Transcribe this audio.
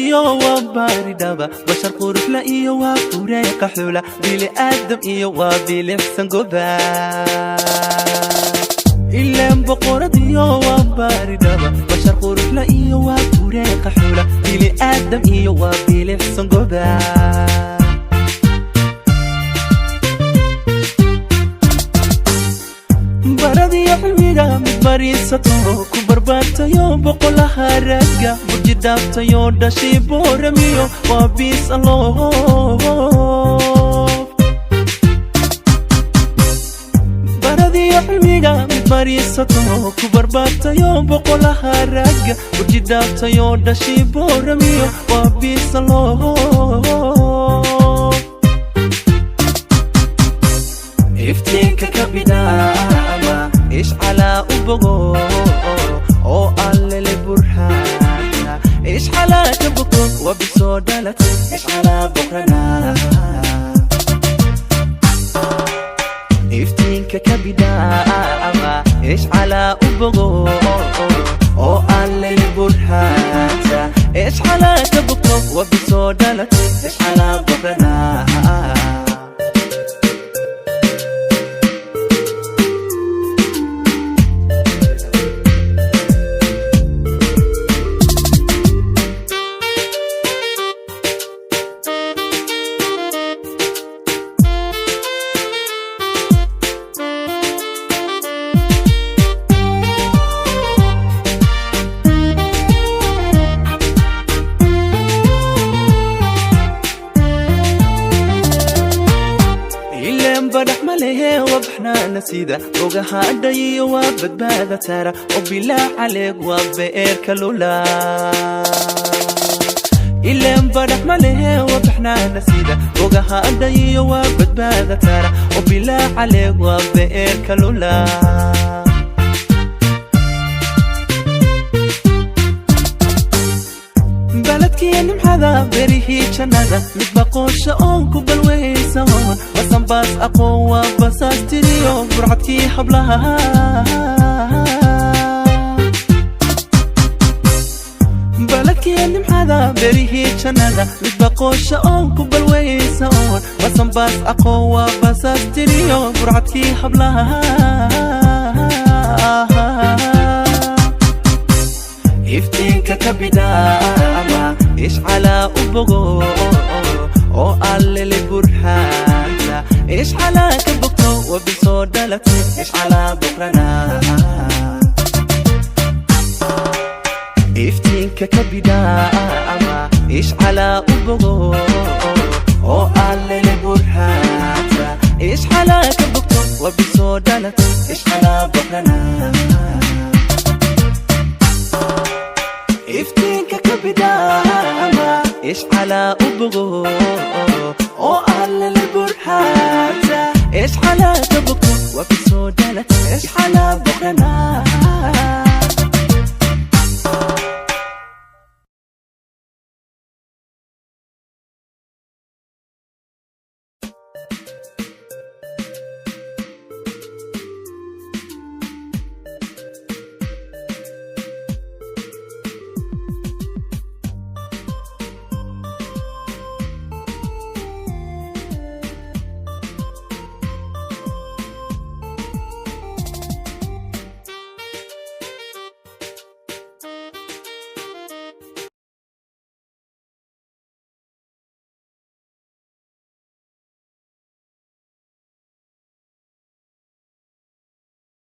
iyo waa baaridaba bashar qurufla iyo waa fureeqa xula bili aadam iyo waa bilixsan goba ilaan boqorad iyo waa baaridaba bashar qurufla iyo waa fureeqa xula bili aadam iyo waa bilixsan goba baradi xilmiga mid bariisato ku barbaartayo boqolaha ragga burji dhaaftayo dhashi booramiyo waa biis baradi xilmiga mid bariisato ku barbaartayo boqolaha ragga burji dhaaftayo dhashi booramiyo waa biis iftiinka ka bidaaba ish calaa u bogo oo allele burhaana ish calaa ka bogo wabisoo dhalat ish calaa bokrana iftiinka ka bidaaba ish calaa u bogo oo allele burhaana ish calaa ka bogo wabisoo dhalat ish calaa bokrana بدح مليه وبحنا نسيده وجها داي وبدبادة ترى وبلا عليك وبئر كلولا إلا بدح مليه وبحنا نسيده وجها داي وبدبادة ترى وبلا عليك وبئر كلولا بلدكي نمحذا بريهي جنادا متبقوش أونكو بالويسون بسان باس أقوى بساس تريو برعتكي حبلها بلدكي نمحذا بريهي جنادا متبقوش أونكو بالويسون بسان باس أقوى بساس تريو برعتكي حبلها iftiinka ka bidaaba ish calaa u bogo oo allele burhaana ish calaa ka bogto wabisoo dhalate ish calaa bokrana iftiinka ka bidaaba ish calaa u bogo